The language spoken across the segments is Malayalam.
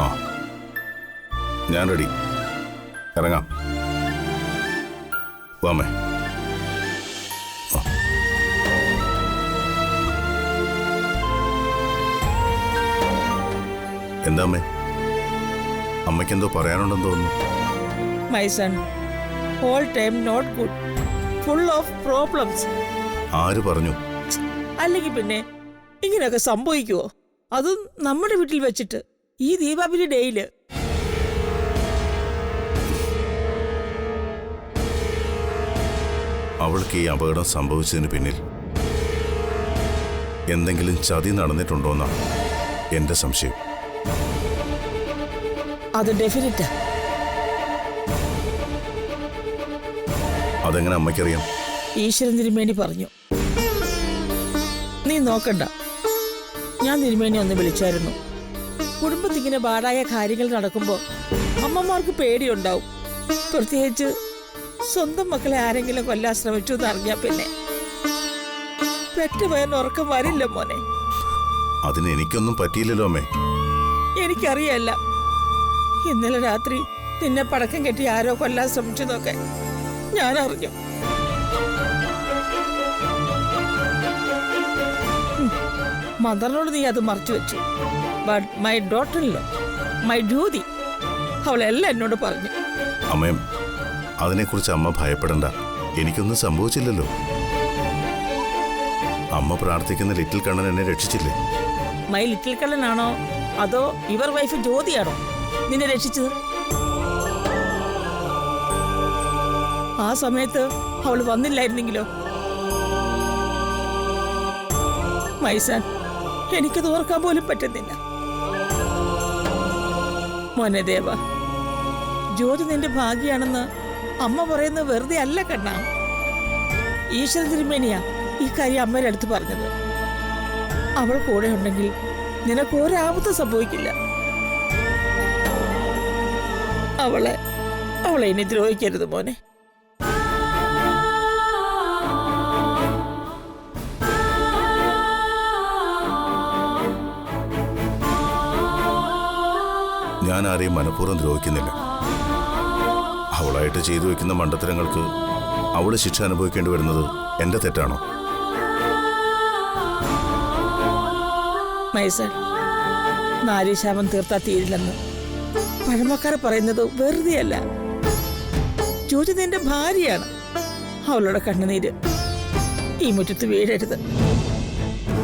ആ, ഞാൻ റെഡി. ഇറങ്ങാം. വാമേ. എന്താ അമ്മേ? അമ്മയ്ക്കെന്തോ പറയാനുണ്ടെന്ന് തോന്നുന്നു. My son, whole time not good, full of problems. ആര് പറഞ്ഞു? അല്ലെങ്കിൽ പിന്നെ ഇങ്ങനെയൊക്കെ സംഭവിക്കുവോ? അതും നമ്മുടെ വീട്ടിൽ വെച്ചിട്ട് ഈ ദീപാവലി ഡേയില്. അവൾക്ക് ഈ അപകടം സംഭവിച്ചതിന് പിന്നിൽ എന്തെങ്കിലും ചതി നടന്നിട്ടുണ്ടോന്നാണ് എന്റെ സംശയം. അത് ഡെഫിനറ്റാ. അതെങ്ങനെ അമ്മയ്ക്കറിയാം? ഈശ്വരൻ തിരുമേനി പറഞ്ഞു. നീ നോക്കണ്ട, ഞാൻ തിരുമേനി ഒന്ന് വിളിച്ചായിരുന്നു. കുടുംബത്തിങ്ങനെ പാടായ കാര്യങ്ങൾ നടക്കുമ്പോൾ അമ്മമാർക്ക് പേടിയുണ്ടാവും. പ്രത്യേകിച്ച് സ്വന്തം മക്കളെ ആരെങ്കിലും കൊല്ലാൻ ശ്രമിച്ചു എന്നറിഞ്ഞാ പിന്നെ പെറ്റുപോയാൽ ഉറക്കം വരില്ല മോനെ. അതിന് എനിക്കൊന്നും പറ്റിയില്ലല്ലോ അമ്മേ. എനിക്കറിയല്ല, ഇന്നലെ രാത്രി നിന്നെ പടക്കം കെട്ടി ആരോ കൊല്ലാൻ ശ്രമിച്ചെന്നൊക്കെ ഞാൻ അറിഞ്ഞു. മദറിനോട് നീ അത് മറച്ചു വെച്ചു. ബട്ട് മൈ ഡോട്ടറിലോ, മൈ ജ്യോതി, അവളെല്ലാം എന്നോട് പറഞ്ഞു. അമ്മയും അതിനെക്കുറിച്ച് അമ്മ ഭയപ്പെടണ്ട. എനിക്കൊന്നും സംഭവിച്ചില്ലല്ലോ. അമ്മ പ്രാർത്ഥിക്കുന്ന ലിറ്റിൽ കണ്ണൻ എന്നെ രക്ഷിച്ചില്ലേ? മൈ ലിറ്റിൽ കള്ളനാണോ അതോ ഇവർ വൈഫ് ജ്യോതിയാണോ നിന്നെ രക്ഷിച്ചത്? ആ സമയത്ത് അവൾ വന്നില്ലായിരുന്നെങ്കിലോ? മൈസാൻ, എനിക്കത് ഓർക്കാൻ പോലും പറ്റുന്നില്ല. മോനെ ദേവ, ജ്യോതി നിന്റെ ഭാഗ്യാണെന്ന് അമ്മ പറയുന്നത് വെറുതെ അല്ല കണ്ണാ. ഈശ്വര തിരുമേനിയാ ഈ കാര്യം അമ്മയുടെ അടുത്ത് പറഞ്ഞത്. അവൾ കൂടെ ഉണ്ടെങ്കിൽ നിനക്ക് ഒരാപത്തും സംഭവിക്കില്ല. അവളെ ഇനി ദ്രോഹിക്കരുത് മോനെ. ഞാൻ ആരെയും മനഃപൂർവ്വം ദ്രോഹിക്കുന്നില്ല. അവളായിട്ട് ചെയ്തു വെക്കുന്ന മണ്ടത്തരങ്ങൾക്ക് അവള് ശിക്ഷ അനുഭവിക്കേണ്ടി വരുന്നത് എന്റെ തെറ്റാണോ? മൈസൺ, നാരീശാപം തീർത്താ തീരില്ലെന്ന് പഴമക്കാർ പറയുന്നത് വെറുതെയല്ല. ജ്യോതി നിന്റെ ഭാര്യയാണ്. അവളുടെ കണ്ണുനീര് ഈ മുറ്റത്ത് വീഴരുത്.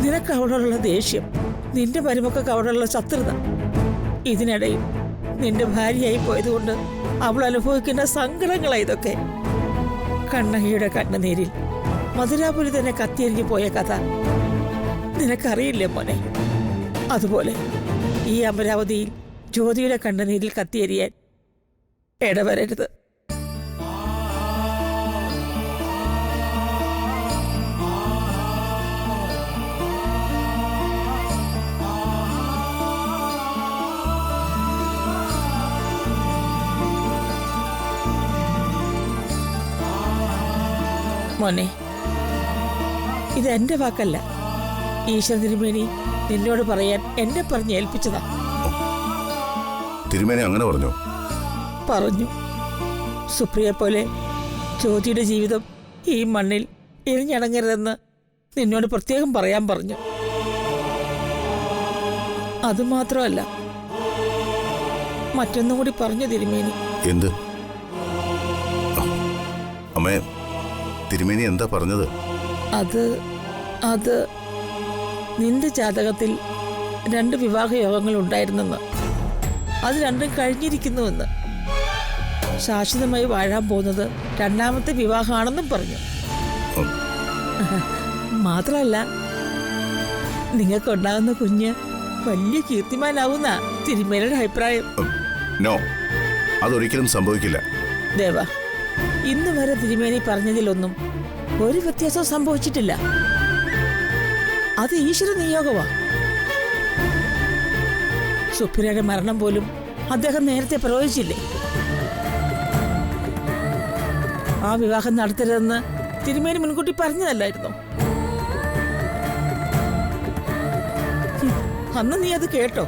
നിനക്ക് അവളോടുള്ള ദേഷ്യം, നിന്റെ മരുമക്കൾക്ക് അവളോടുള്ള ശത്രുത, ഇതിനിടയിൽ നിന്റെ ഭാര്യയായി പോയതുകൊണ്ട് അവൾ അനുഭവിക്കുന്ന സങ്കടങ്ങളാണ് ഇതൊക്കെ. കണ്ണകിയുടെ കണ്ണുനീരിൽ മധുരാപുരി തന്നെ കത്തിയെരിഞ്ഞു പോയ കഥ നിനക്കറിയില്ലേ മോനെ? അതുപോലെ ഈ അമരാവതിയിൽ ജ്യോതിയുടെ കണ്ണുനീരിൽ കത്തിയെരിയാൻ ഇടവരരുത്. മോനെ, ഇതെന്റെ വാക്കല്ല. ഈശ്വര തിരുമേനി നിന്നോട് പറയാൻ എന്നെ പറഞ്ഞ് ഏൽപ്പിച്ചതാ. തിരുമേനി അങ്ങനെ പറഞ്ഞോ? പറഞ്ഞു. സുപ്രിയെ പോലെ ജ്യോതിയുടെ ജീവിതം ഈ മണ്ണിൽ എരിഞ്ഞടങ്ങരുതെന്ന് നിന്നോട് പ്രത്യേകം പറയാൻ പറഞ്ഞു. അതുമാത്രമല്ല, മറ്റൊന്നും കൂടി പറഞ്ഞു തിരുമേനി. എന്ത്? അമ്മേ, തിരുമേനി എന്താ പറഞ്ഞത്? അത് നിന്റെ ജാതകത്തിൽ 2 വിവാഹയോഗങ്ങൾ ഉണ്ടായിരുന്നെന്ന്, അത് രണ്ടും കഴിഞ്ഞിരിക്കുന്നുവെന്ന്, ശാശ്വതമായി വാഴാൻ പോകുന്നത് 2ാമത്തെ വിവാഹമാണെന്നും പറഞ്ഞു. മാത്രമല്ല, നിങ്ങൾക്കുണ്ടാകുന്ന കുഞ്ഞ് വലിയ കീർത്തിമാനാവുന്ന തിരുമേനിയുടെ അഭിപ്രായം. നോ, അതൊരിക്കലും സംഭവിക്കില്ല. ദേവ, ഇന്ന് വരെ തിരുമേനി പറഞ്ഞതിലൊന്നും ഒരു വ്യത്യാസവും സംഭവിച്ചിട്ടില്ല. അത് ഈശ്വര നിയോഗമാ. സുപ്രിയയുടെ മരണം പോലും അദ്ദേഹം നേരത്തെ പ്രവചിച്ചില്ലേ? ആ വിവാഹം നടത്തരുതെന്ന് തിരുമേനി മുൻകൂട്ടി പറഞ്ഞതല്ലായിരുന്നു? അന്ന് നീ അത് കേട്ടോ?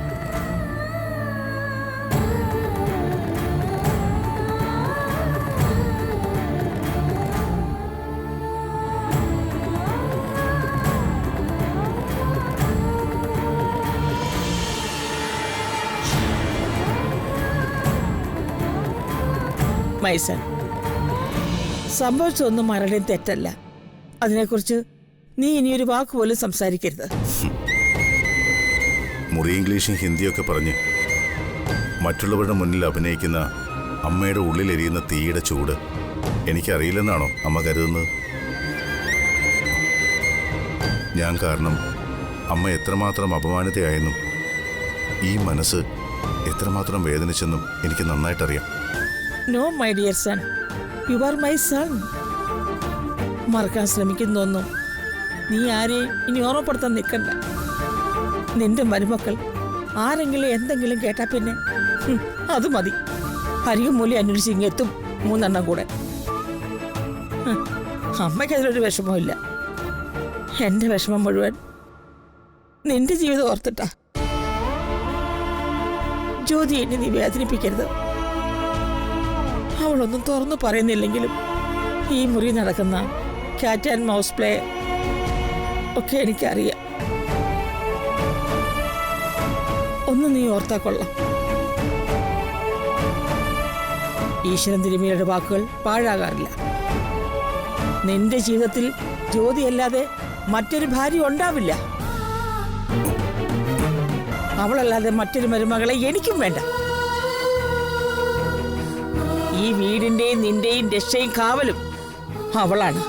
മൈസൺ, സംഭവിച്ചൊന്നും മരണയും തെറ്റല്ല. അതിനെക്കുറിച്ച് നീ ഇനിയൊരു വാക്ക് പോലും സംസാരിക്കരുത്. മുറി ഇംഗ്ലീഷും ഹിന്ദിയൊക്കെ പറഞ്ഞ് മറ്റുള്ളവരുടെ മുന്നിൽ അഭിനയിക്കുന്ന അമ്മയുടെ ഉള്ളിലെരിയുന്ന തീയുടെ ചൂട് എനിക്കറിയില്ലെന്നാണോ അമ്മ കരുതുന്നത്? ഞാൻ കാരണം അമ്മ എത്രമാത്രം അപമാനിതയായെന്നും ഈ മനസ്സ് എത്രമാത്രം വേദനിച്ചെന്നും എനിക്ക് നന്നായിട്ടറിയാം. No my dear son, you are my son. മറക്കാൻ ശ്രമിക്കുന്നൊന്നും നീ ആരെയും ഇനി ഓർമ്മപ്പെടുത്താൻ നിൽക്കണ്ട. നിന്റെ മരുമക്കൾ ആരെങ്കിലും എന്തെങ്കിലും കേട്ടാ പിന്നെ അത് മതി. അരികും മൂലം അന്വേഷിച്ച് ഇങ്ങെത്തും 3 എണ്ണം കൂടെ. അമ്മയ്ക്കതിലൊരു വിഷമമില്ല. എന്റെ വിഷമം മുഴുവൻ നിന്റെ ജീവിതം ഓർത്തിട്ടാ. ജ്യോതി എന്നെ നീ വേദനിപ്പിക്കരുത്. അവളൊന്നും തുറന്നു പറയുന്നില്ലെങ്കിലും ഈ മുറി നടക്കുന്ന ക്യാറ്റ് ആൻഡ് മൗസ് പ്ലേ ഒക്കെ എനിക്കറിയാം. ഒന്ന് നീ ഓർത്താ കൊള്ളാം. ഈശ്വരൻ തിരുമേനിയുടെ വാക്കുകൾ പാഴാകാറില്ല. നിന്റെ ജീവിതത്തിൽ ജ്യോതിയല്ലാതെ മറ്റൊരു ഭാര്യ ഉണ്ടാവില്ല. അവളല്ലാതെ മറ്റൊരു മരുമകളെ എനിക്കും വേണ്ട. ഈ വീടിന്റെയും നിന്റെയും രക്ഷയും കാവലും അവളാണ്.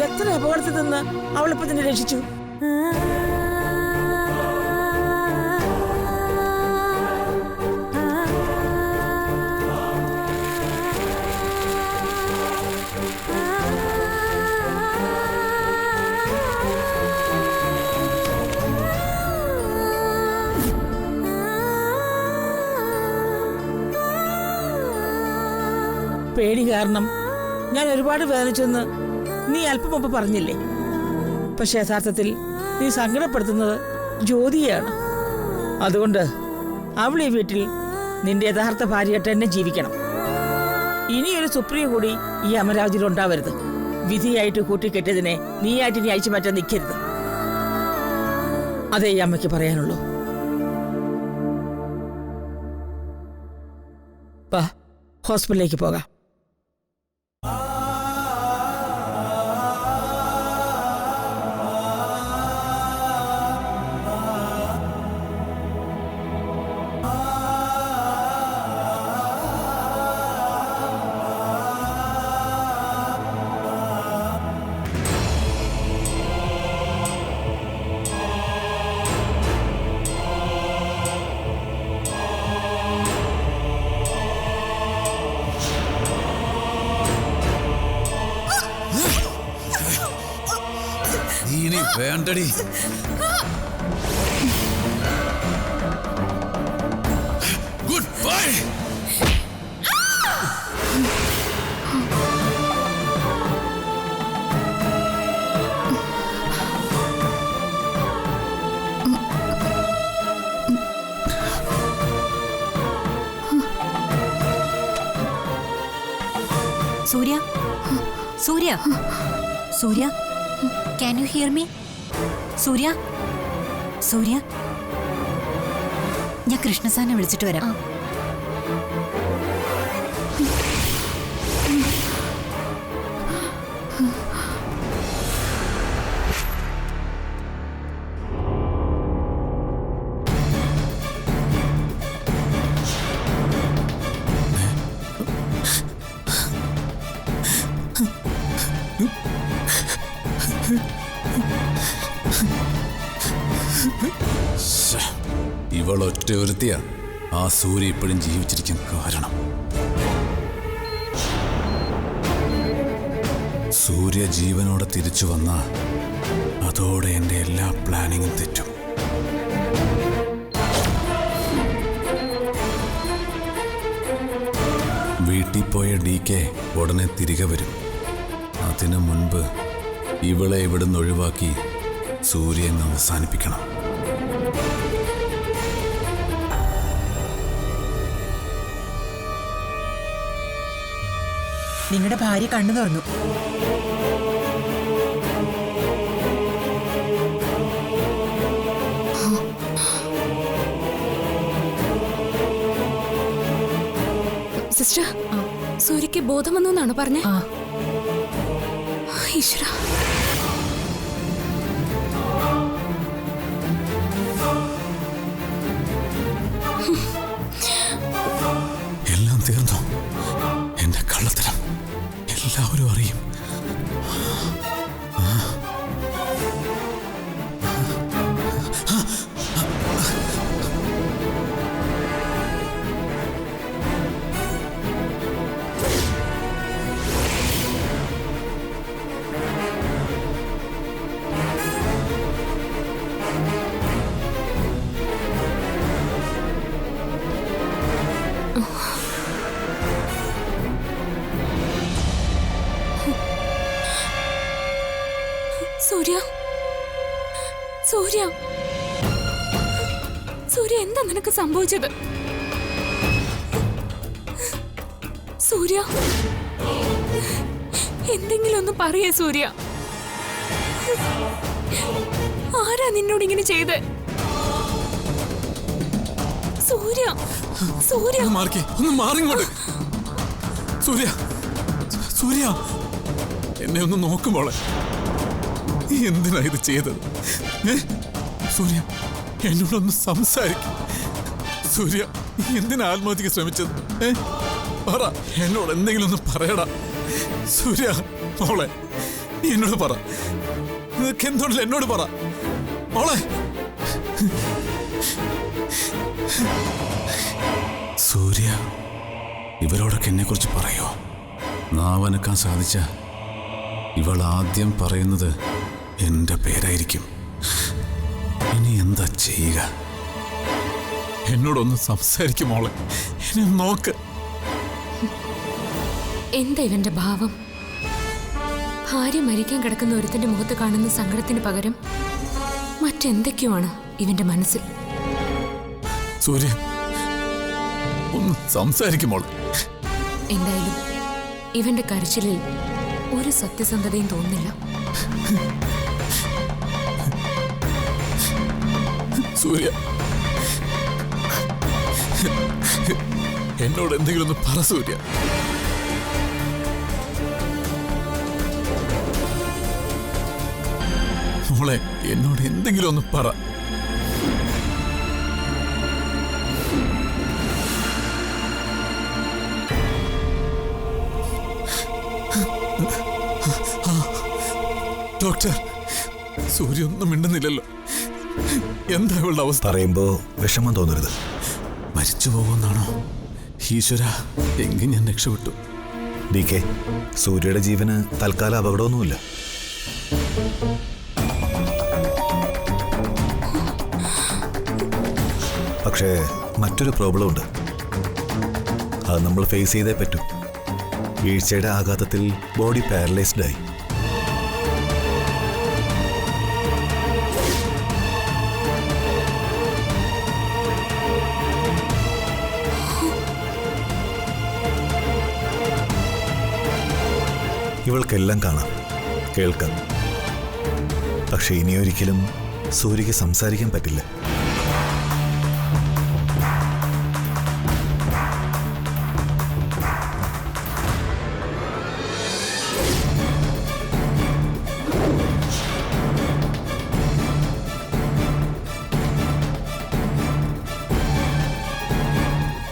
എത്ര അപകടത്തിൽ നിന്ന് അവളിപ്പോ തന്നെ രക്ഷിച്ചു. പേടി കാരണം ഞാൻ ഒരുപാട് വേദനിച്ചെന്ന് നീ അല്പം മുമ്പ് പറഞ്ഞില്ലേ? പക്ഷെ യഥാർത്ഥത്തിൽ നീ സങ്കടപ്പെടുത്തുന്നത് ജ്യോതിയാണ്. അതുകൊണ്ട് അവൾ ഈ വീട്ടിൽ നിന്റെ യഥാർത്ഥ ഭാര്യയായിട്ട് തന്നെ ജീവിക്കണം. ഇനിയൊരു സുപ്രിയ കൂടി ഈ അമരാവതിയിൽ ഉണ്ടാവരുത്. വിധിയായിട്ട് കൂട്ടിക്കെട്ടിയതിനെ നീയായിട്ട് ഇനി അയച്ചു മാറ്റാൻ നിൽക്കരുത്. അതേ ഈ അമ്മയ്ക്ക് പറയാനുള്ളൂ. വാ, ഹോസ്പിറ്റലിലേക്ക് പോകാം. വേണ്ടടി. Goodbye. Surya, Surya, Surya, can you hear me? Surya, Surya, ഞാൻ കൃഷ്ണസാറിനെ വിളിച്ചിട്ട് വരാം. ഇവൾ ഒറ്റ ഒരുത്തിയാ ആ സൂര്യ ഇപ്പോഴും ജീവിച്ചിരിക്കാൻ കാരണം. സൂര്യ ജീവനോടെ തിരിച്ചു വന്ന അതോടെ എൻ്റെ എല്ലാ പ്ലാനിങ്ങും തെറ്റും. വീട്ടിൽ പോയ DK ഉടനെ തിരികെ വരും. അതിനു മുൻപ് ഇവളെ ഇവിടുന്ന് ഒഴിവാക്കി സൂര്യൻ അവസാനിപ്പിക്കണം. നിങ്ങളുടെ ഭാര്യ കണ്ണു തുറന്നു. സിസ്റ്റർ, സൂര്യക്ക് ബോധം വന്നു എന്നാണ് പറഞ്ഞേ. ആ ഈശ്വര, എല്ലാം തീർന്നു. എന്റെ കള്ളത്തരം എല്ലാവരും അറിയും. സൂര്യ, സൂര്യ, സൂര്യ, എന്താ നിനക്ക് സംഭവിച്ചത്? സൂര്യ, എന്തെങ്കിലും ഒന്ന് പറയേ സൂര്യ. ആരാ നിന്നോട് ഇങ്ങനെ ചെയ്ത്? സൂര്യ, സൂര്യ, ഒന്ന് മാറിങ്ങോട്ട്. സൂര്യ, സൂര്യ, എന്നെ ഒന്ന് നോക്കുമ്പോളെ. നീ എന്തിനാ ഇത് ചെയ്തത്? സൂര്യ, എന്നോടൊന്ന് സംസാരിക്കും. സൂര്യ, നീ എന്തിനാ ആത്മഹത്യക്ക് ശ്രമിച്ചത്? പറ, എന്നോട് എന്തെങ്കിലും ഒന്ന് പറയടാ. സൂര്യ മോളെ, നീ എന്നോട് പറ. നിനക്ക് എന്തുകൊണ്ടില്ല എന്നോട് പറ മോളെ. സൂര്യ, ഇവരോടൊക്കെ എന്നെ കുറിച്ച് പറയോ? നാവനക്കാൻ സാധിച്ച ഇവൾ ആദ്യം പറയുന്നത് എന്റെ പേരായിരിക്കും. ഇനി എന്താ ചെയ്യുക? എന്നോടൊന്ന് സംസാരിക്കും മോളെ, എന്നെ നോക്ക്. എന്താ ഇവന്റെ ഭാവം? ഭാര്യ മരിക്കാൻ കിടക്കുന്ന ഒരുത്തന്റെ മുഖത്ത് കാണുന്ന സങ്കടത്തിന് പകരം മറ്റെന്തൊക്കെയാണ് ഇവന്റെ മനസ്സിൽ. സൂര്യ, ഒന്ന് സംസാരിക്കും മോളെ. എന്തായാലും ഇവന്റെ കരച്ചിലിൽ ഒരു സത്യസന്ധതയും തോന്നുന്നില്ല. സൂര്യ, എന്നോട് എന്തെങ്കിലും ഒന്ന് പറ സൂര്യ. മോളെ, എന്നോട് എന്തെങ്കിലും ഒന്ന് പറ. ഡോക്ടർ, സൂര്യ ഒന്നും മിണ്ടുന്നില്ലല്ലോ. എന്താ ഇവളുടെ അവസ്ഥ? പറയുമ്പോ വിഷമം തോന്നരുത്. മരിച്ചു പോകുമെന്നാണോ? ഈശ്വര, എങ്കിൽ ഞാൻ രക്ഷപ്പെട്ടു. ഡി കെ, സൂര്യയുടെ ജീവന് തൽക്കാലം അപകടമൊന്നുമില്ല. പക്ഷേ മറ്റൊരു പ്രോബ്ലം ഉണ്ട്. അത് നമ്മൾ ഫേസ് ചെയ്തേ പറ്റൂ. വീഴ്ചയുടെ ആഘാതത്തിൽ ബോഡി പാരലൈസ്ഡ് ആയി. ഇവൾക്കെല്ലാം കാണാം, കേൾക്കാം. പക്ഷെ ഇനിയൊരിക്കലും സൂര്യക്ക് സംസാരിക്കാൻ പറ്റില്ല.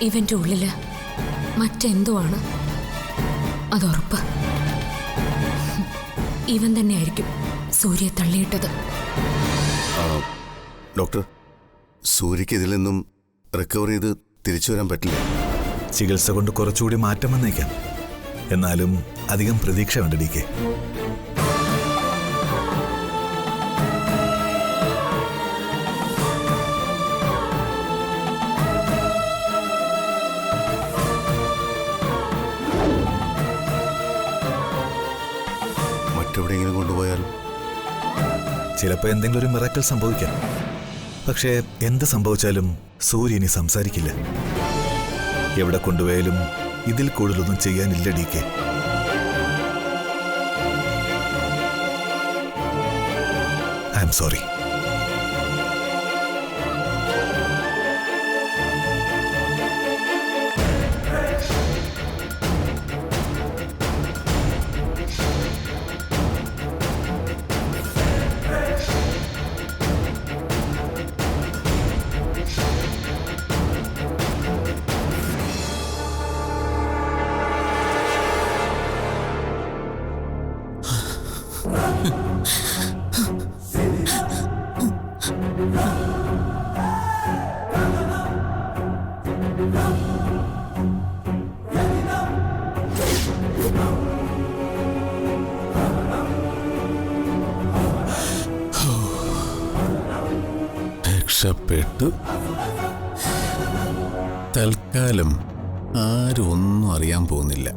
ഇവന്റെ ഉള്ളില് മറ്റെന്തോ ആണ്, അതുറപ്പ്. ഇവൻ തന്നെയായിരിക്കും സൂര്യ തള്ളിയിട്ടത്. ഡോക്ടർ, സൂര്യക്ക് ഇതിൽ നിന്നും റിക്കവർ ചെയ്ത് തിരിച്ചു വരാൻ പറ്റില്ല. ചികിത്സ കൊണ്ട് കുറച്ചുകൂടി മാറ്റം വന്നേക്കാം. എന്നാലും അധികം പ്രതീക്ഷ വേണ്ട ഡി കെ. മറ്റെവിടെയെങ്കിലും കൊണ്ടുപോയാൽ ചിലപ്പോൾ എന്തെങ്കിലും ഒരു മിറാക്കിൾ സംഭവിക്കാം. പക്ഷേ എന്ത് സംഭവിച്ചാലും സൂര്യ ഇനി സംസാരിക്കില്ല. എവിടെ കൊണ്ടുപോയാലും ഇതിൽ കൂടുതലൊന്നും ചെയ്യാനില്ല ഡി കെ. I am sorry. പെട്ടു. തൽക്കാലം ആരും ഒന്നും അറിയാൻ പോകുന്നില്ല.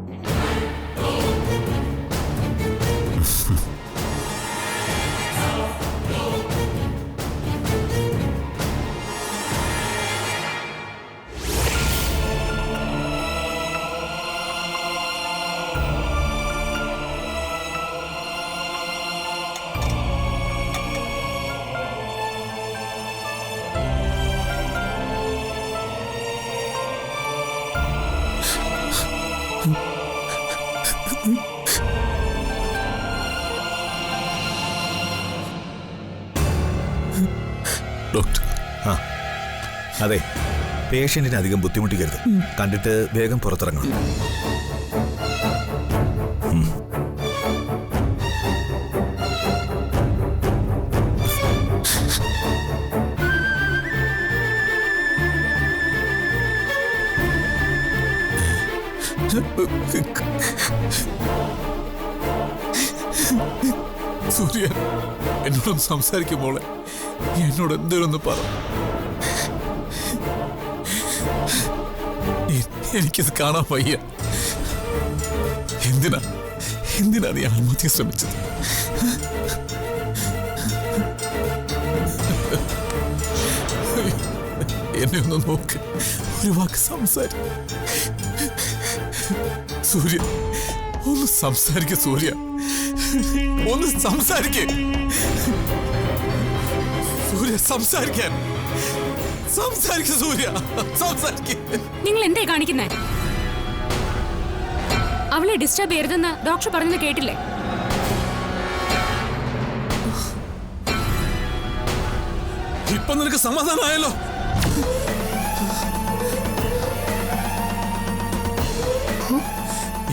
ഡോക്ടർ, ആ അതെ, പേഷ്യന്റിനെ അധികം ബുദ്ധിമുട്ടിക്കരുത്. കണ്ടിട്ട് വേഗം പുറത്തിറങ്ങണം. സൂര്യ, എന്നോടൊന്ന് സംസാരിക്കുമ്പോളെ എന്നോട് എന്തേലൊന്ന് പറ. എനിക്കത് കാണാൻ വയ്യ. എന്തിനാ നീ ആത്മഹത്യ ശ്രമിച്ചത്? എന്നെ ഒന്ന് നോക്ക്, ഒരു വാക്ക് സൂര്യ, ഒന്ന് സംസാരിക്ക. സൂര്യ, ഒന്ന് സംസാരിക്കേ. സൂര്യ, സംസാരിക്കാൻ സംസാരിക്ക. സൂര്യ, സംസാരിക്കേ. നിങ്ങൾ എന്തേ കാണിക്കുന്നേ? അവളെ ഡിസ്റ്റർബ് ചെയ്യരുതെന്ന് ഡോക്ടർ പറഞ്ഞത് കേട്ടില്ലേ? ഇപ്പൊ നിനക്ക് സമാധാനമായല്ലോ?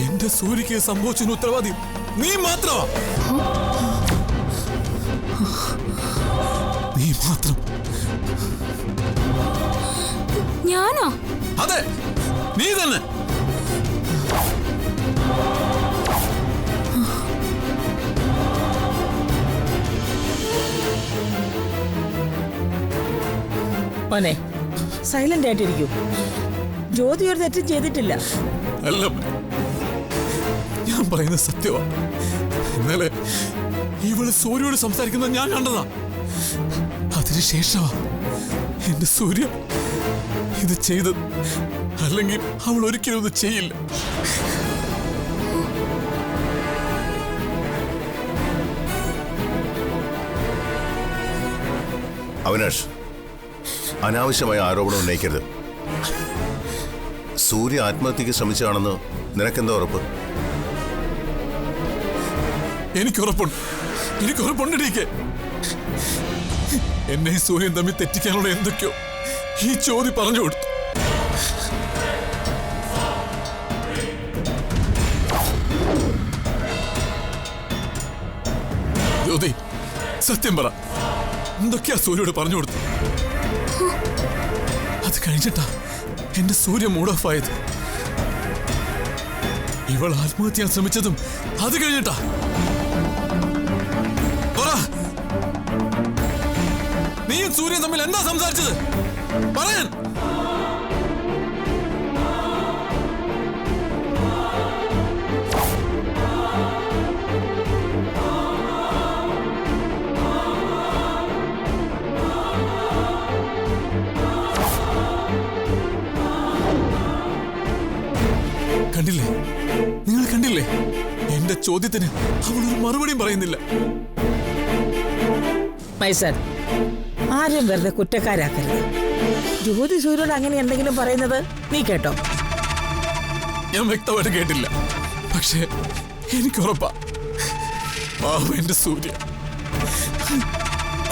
എന്റെ സൂര്യക്ക് സംഭവിച്ചതിന് ഉത്തരവാദി നീ മാത്രമാ. നീ മാത്രം. ഞാനോ? അതെ, നീ തന്നെ. മോനെ, സൈലന്റ് ആയിട്ടിരിക്കൂ. ജ്യോതി ഒരു തെറ്റും ചെയ്തിട്ടില്ല. അല്ല, ഞാൻ പറയുന്നത് സത്യമാ. ഇന്നലെ ഇവള് സൂര്യയോട് സംസാരിക്കുന്നത് ഞാൻ കണ്ടതാ. അതിനുശേഷമാ എന്റെ സൂര്യ ഇത് ചെയ്തത്. അല്ലെങ്കിൽ അവൾ ഒരിക്കലും ഇത് ചെയ്യില്ല. അവിനാഷ്, അനാവശ്യമായ ആരോപണം ഉന്നയിക്കരുത്. സൂര്യ ആത്മഹത്യക്ക് ശ്രമിച്ചതാണെന്ന് നിനക്കെന്താ ഉറപ്പ്? എനിക്കുറപ്പുണ്ട്. എന്നെ ഈ സൂര്യൻ തമ്മിൽ തെറ്റിക്കാനുള്ള എന്തൊക്കെയോ ഈ ചോദ്യം പറഞ്ഞു കൊടുത്തു. ജ്യോതി, സത്യം പറ, എന്തൊക്കെയാ സൂര്യോട് പറഞ്ഞു കൊടുത്തു? അത് കഴിഞ്ഞിട്ടാ എന്റെ സൂര്യ മൂഡ് ഓഫ് ആയത്. ഇവൾ ആത്മഹത്യ ചെയ്യാൻ ശ്രമിച്ചതും അത് കഴിഞ്ഞിട്ടാ. നീയും സൂര്യൻ തമ്മിൽ എന്താ സംസാരിച്ചത്? പറയാൻ. കണ്ടില്ലേ, നിങ്ങൾ കണ്ടില്ലേ? എന്റെ ചോദ്യത്തിന് അവളൊരു മറുപടിയും പറയുന്നില്ല. മൈസൻ, ആരും വെറുതെ കുറ്റക്കാരാക്കരുത്. ജ്യോതി സൂര്യോട് അങ്ങനെ എന്തെങ്കിലും പറയുന്നത് നീ കേട്ടോ? ഞാൻ വ്യക്തമായിട്ട് കേട്ടില്ല. പക്ഷേ എനിക്കുറപ്പാ, പാവം എന്റെ സൂര്യ.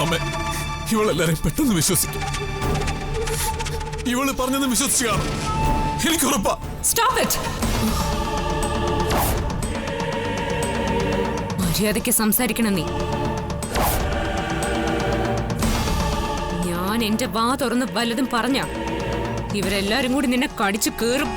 അമ്മ, ഇവളെല്ലാരെയും പെട്ടെന്ന് വിശ്വസിക്കും. ഇവള് പറഞ്ഞത് വിശ്വസിച്ചു കാണും. എനിക്കുറപ്പാ. Stop it. മര്യാദയ്ക്ക് സംസാരിക്കണം നീ. ഞാൻ എന്റെ വാ തുറന്ന് വല്ലതും പറഞ്ഞ ഇവരെല്ലാരും കൂടി നിന്നെ കടിച്ചു കേറും.